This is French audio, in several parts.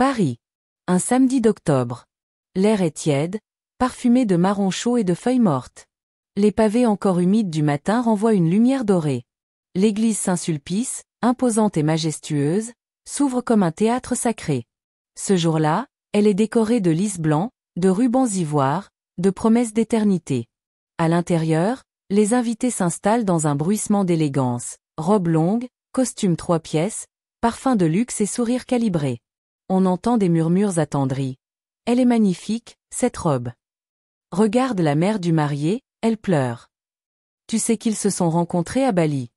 Paris. Un samedi d'octobre. L'air est tiède, parfumé de marron chaud et de feuilles mortes. Les pavés encore humides du matin renvoient une lumière dorée. L'église Saint-Sulpice, imposante et majestueuse, s'ouvre comme un théâtre sacré. Ce jour-là, elle est décorée de lys blancs, de rubans ivoire, de promesses d'éternité. À l'intérieur, les invités s'installent dans un bruissement d'élégance, robes longues, costumes 3 pièces, parfums de luxe et sourires calibrés. On entend des murmures attendris. Elle est magnifique, cette robe. Regarde la mère du marié, elle pleure. Tu sais qu'ils se sont rencontrés à Bali.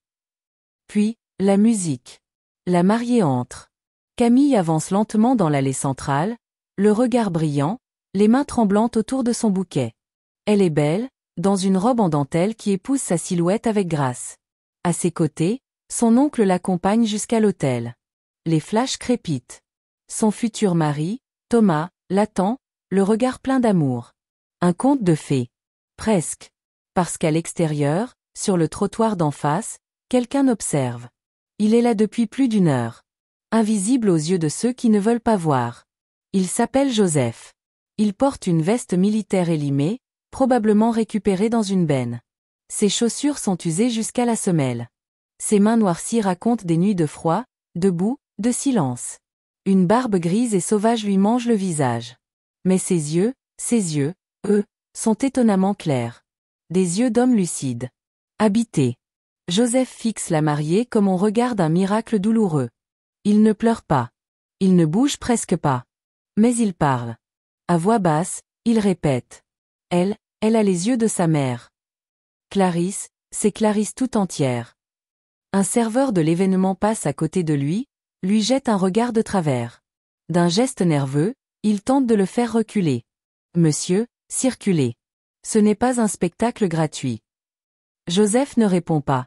Puis, la musique. La mariée entre. Camille avance lentement dans l'allée centrale, le regard brillant, les mains tremblantes autour de son bouquet. Elle est belle, dans une robe en dentelle qui épouse sa silhouette avec grâce. À ses côtés, son oncle l'accompagne jusqu'à l'autel. Les flashs crépitent. Son futur mari, Thomas, l'attend, le regard plein d'amour. Un conte de fées. Presque. Parce qu'à l'extérieur, sur le trottoir d'en face, quelqu'un observe. Il est là depuis plus d'1 heure. Invisible aux yeux de ceux qui ne veulent pas voir. Il s'appelle Joseph. Il porte une veste militaire élimée, probablement récupérée dans une benne. Ses chaussures sont usées jusqu'à la semelle. Ses mains noircies racontent des nuits de froid, de boue, de silence. Une barbe grise et sauvage lui mange le visage. Mais ses yeux, eux, sont étonnamment clairs. Des yeux d'homme lucide. Habité. Joseph fixe la mariée comme on regarde un miracle douloureux. Il ne pleure pas. Il ne bouge presque pas. Mais il parle. À voix basse, il répète. Elle a les yeux de sa mère. Clarisse, c'est Clarisse tout entière. Un serveur de l'événement passe à côté de lui jette un regard de travers. D'un geste nerveux, il tente de le faire reculer. Monsieur, circulez. Ce n'est pas un spectacle gratuit. Joseph ne répond pas.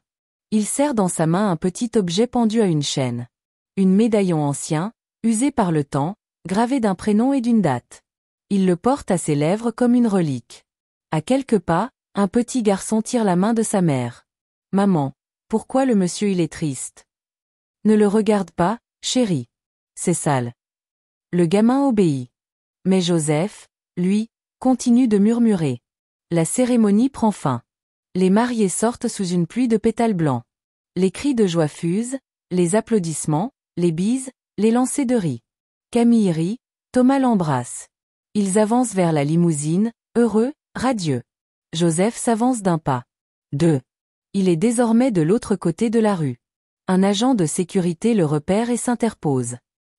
Il serre dans sa main un petit objet pendu à une chaîne. Une médaillon ancien, usé par le temps, gravé d'un prénom et d'une date. Il le porte à ses lèvres comme une relique. À quelques pas, un petit garçon tire la main de sa mère. Maman, pourquoi le monsieur il est triste? Ne le regarde pas, chérie. C'est sale. Le gamin obéit. Mais Joseph, lui, continue de murmurer. La cérémonie prend fin. Les mariés sortent sous une pluie de pétales blancs. Les cris de joie fusent, les applaudissements, les bises, les lancers de riz. Camille rit, Thomas l'embrasse. Ils avancent vers la limousine, heureux, radieux. Joseph s'avance d'un pas. 2. Il est désormais de l'autre côté de la rue. Un agent de sécurité le repère et s'interpose.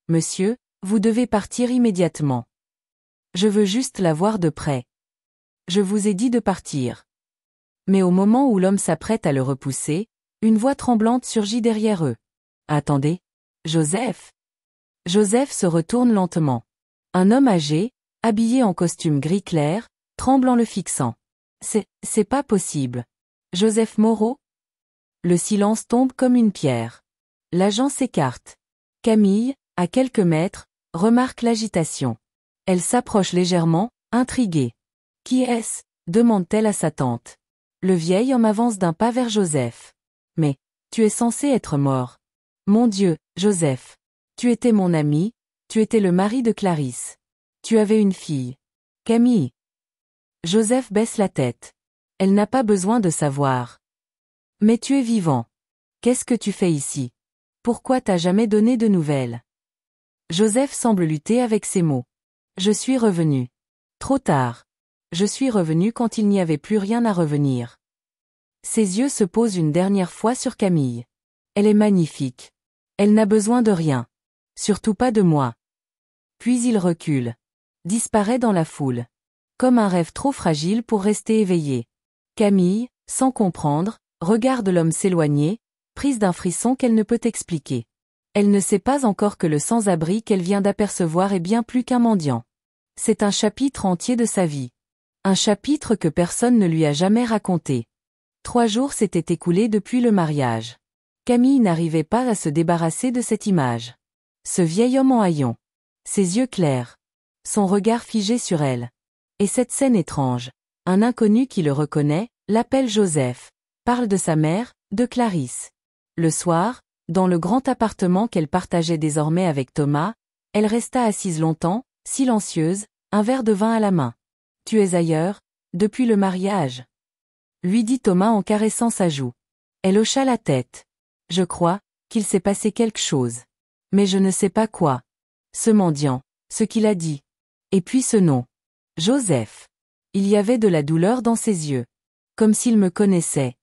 Monsieur, vous devez partir immédiatement. Je veux juste la voir de près. Je vous ai dit de partir. Mais au moment où l'homme s'apprête à le repousser, une voix tremblante surgit derrière eux. Attendez. Joseph. Joseph se retourne lentement. Un homme âgé, habillé en costume gris clair, tremble en le fixant. C'est pas possible. Joseph Moreau? Le silence tombe comme une pierre. L'agent s'écarte. Camille, à quelques mètres, remarque l'agitation. Elle s'approche légèrement, intriguée. Qui est-ce? Demande-t-elle à sa tante. Le vieil homme avance d'un pas vers Joseph. Mais, tu es censé être mort. Mon Dieu, Joseph. Tu étais mon ami, tu étais le mari de Clarisse. Tu avais une fille. Camille. Joseph baisse la tête. Elle n'a pas besoin de savoir. Mais tu es vivant. Qu'est-ce que tu fais ici? Pourquoi t'as jamais donné de nouvelles? Joseph semble lutter avec ses mots. Je suis revenu. Trop tard. Je suis revenu quand il n'y avait plus rien à revenir. Ses yeux se posent une dernière fois sur Camille. Elle est magnifique. Elle n'a besoin de rien. Surtout pas de moi. Puis il recule. Disparaît dans la foule. Comme un rêve trop fragile pour rester éveillé. Camille, sans comprendre, regarde l'homme s'éloigner, prise d'un frisson qu'elle ne peut expliquer. Elle ne sait pas encore que le sans-abri qu'elle vient d'apercevoir est bien plus qu'un mendiant. C'est un chapitre entier de sa vie. Un chapitre que personne ne lui a jamais raconté. 3 jours s'étaient écoulés depuis le mariage. Camille n'arrivait pas à se débarrasser de cette image. Ce vieil homme en haillons. Ses yeux clairs. Son regard figé sur elle. Et cette scène étrange. Un inconnu qui le reconnaît, l'appelle Joseph. Parle de sa mère, de Clarisse. Le soir, dans le grand appartement qu'elle partageait désormais avec Thomas, Elle resta assise longtemps, silencieuse, un verre de vin à la main. Tu es ailleurs, depuis le mariage, lui dit Thomas en caressant sa joue. Elle hocha la tête. Je crois qu'il s'est passé quelque chose. Mais je ne sais pas quoi. Ce mendiant, ce qu'il a dit. Et puis ce nom. Joseph. Il y avait de la douleur dans ses yeux. Comme s'il me connaissait.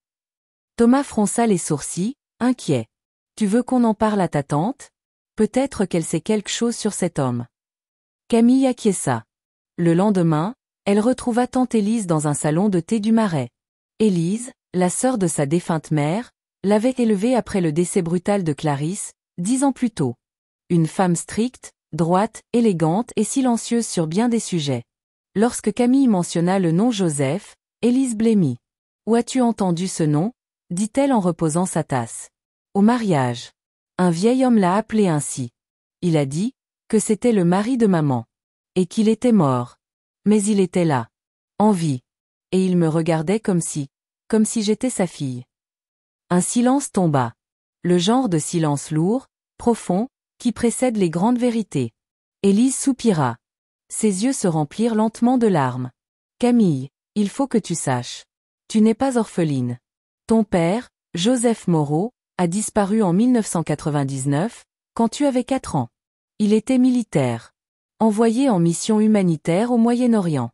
Thomas fronça les sourcils, inquiet. Tu veux qu'on en parle à ta tante? Peut-être qu'elle sait quelque chose sur cet homme. Camille acquiesça. Le lendemain, elle retrouva tante Élise dans un salon de thé du Marais. Élise, la sœur de sa défunte mère, l'avait élevée après le décès brutal de Clarisse, 10 ans plus tôt. Une femme stricte, droite, élégante et silencieuse sur bien des sujets. Lorsque Camille mentionna le nom Joseph, Élise blêmit. Où as-tu entendu ce nom? Dit-elle en reposant sa tasse. Au mariage. Un vieil homme l'a appelé ainsi. Il a dit que c'était le mari de maman. Et qu'il était mort. Mais il était là. En vie. Et il me regardait comme si j'étais sa fille. Un silence tomba. Le genre de silence lourd, profond, qui précède les grandes vérités. Élise soupira. Ses yeux se remplirent lentement de larmes. Camille, il faut que tu saches. Tu n'es pas orpheline. Ton père, Joseph Moreau, a disparu en 1999, quand tu avais 4 ans. Il était militaire. Envoyé en mission humanitaire au Moyen-Orient.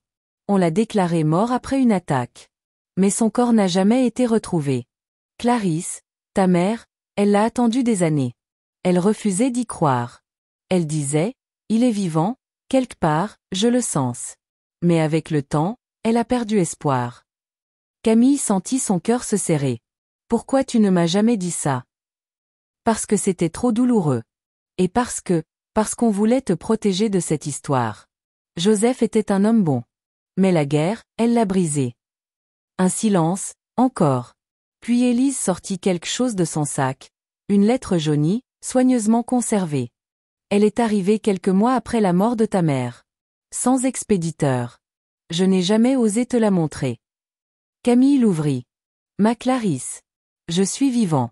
On l'a déclaré mort après une attaque. Mais son corps n'a jamais été retrouvé. Clarisse, ta mère, elle l'a attendu des années. Elle refusait d'y croire. Elle disait, il est vivant, quelque part, je le sens. Mais avec le temps, elle a perdu espoir. Camille sentit son cœur se serrer. Pourquoi tu ne m'as jamais dit ça? Parce que c'était trop douloureux. Et parce qu'on voulait te protéger de cette histoire. Joseph était un homme bon. Mais la guerre, elle l'a brisé. Un silence, encore. Puis Élise sortit quelque chose de son sac. Une lettre jaunie, soigneusement conservée. Elle est arrivée quelques mois après la mort de ta mère. Sans expéditeur. Je n'ai jamais osé te la montrer. Camille l'ouvrit. Ma Clarisse. Je suis vivant.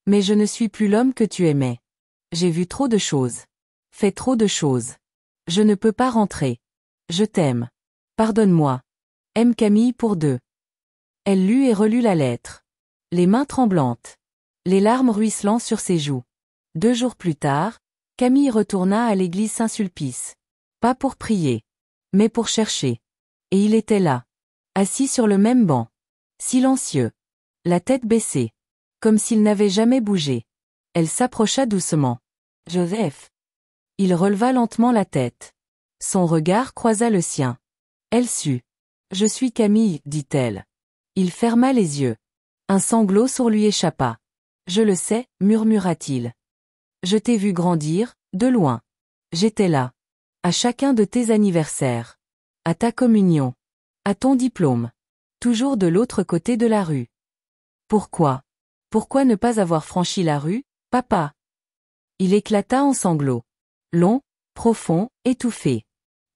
Mais je ne suis plus l'homme que tu aimais. J'ai vu trop de choses. Fait trop de choses. Je ne peux pas rentrer. Je t'aime. Pardonne-moi. Aime Camille pour 2. Elle lut et relut la lettre. Les mains tremblantes. Les larmes ruisselant sur ses joues. 2 jours plus tard, Camille retourna à l'église Saint-Sulpice. Pas pour prier. Mais pour chercher. Et il était là. Assis sur le même banc. Silencieux. La tête baissée. Comme s'il n'avait jamais bougé. Elle s'approcha doucement. Joseph. Il releva lentement la tête. Son regard croisa le sien. Elle sut. Je suis Camille, dit-elle. Il ferma les yeux. Un sanglot sourd lui échappa. Je le sais, murmura-t-il. Je t'ai vu grandir, de loin. J'étais là. À chacun de tes anniversaires. À ta communion. À ton diplôme. Toujours de l'autre côté de la rue. Pourquoi? Pourquoi ne pas avoir franchi la rue, papa? Il éclata en sanglots. Long, profond, étouffé.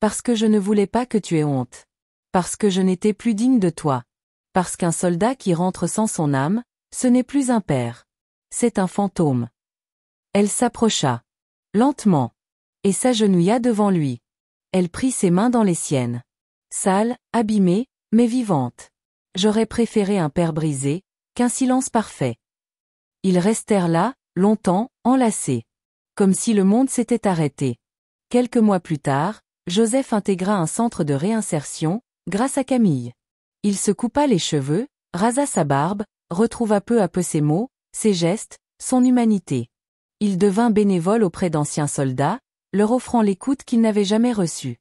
Parce que je ne voulais pas que tu aies honte. Parce que je n'étais plus digne de toi. Parce qu'un soldat qui rentre sans son âme, ce n'est plus un père. C'est un fantôme. Elle s'approcha. Lentement. Et s'agenouilla devant lui. Elle prit ses mains dans les siennes. Sale, abîmée, mais vivante. J'aurais préféré un père brisé, qu'un silence parfait. Ils restèrent là, longtemps, enlacés. Comme si le monde s'était arrêté. Quelques mois plus tard, Joseph intégra un centre de réinsertion, grâce à Camille. Il se coupa les cheveux, rasa sa barbe, retrouva peu à peu ses mots, ses gestes, son humanité. Il devint bénévole auprès d'anciens soldats, leur offrant l'écoute qu'il n'avait jamais reçue.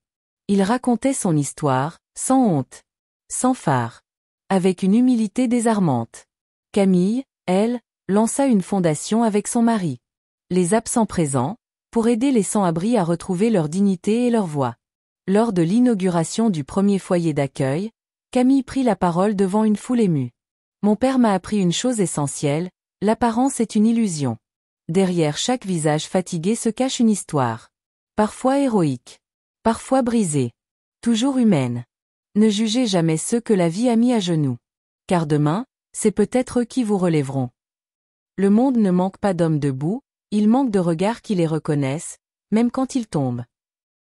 Il racontait son histoire, sans honte. Sans phare. Avec une humilité désarmante. Camille, elle, lança une fondation avec son mari. Les absents présents, pour aider les sans-abri à retrouver leur dignité et leur voix. Lors de l'inauguration du premier foyer d'accueil, Camille prit la parole devant une foule émue. Mon père m'a appris une chose essentielle, l'apparence est une illusion. Derrière chaque visage fatigué se cache une histoire. Parfois héroïque. Parfois brisée. Toujours humaine. Ne jugez jamais ceux que la vie a mis à genoux. Car demain, c'est peut-être eux qui vous relèveront. Le monde ne manque pas d'hommes debout, il manque de regards qui les reconnaissent, même quand il tombe.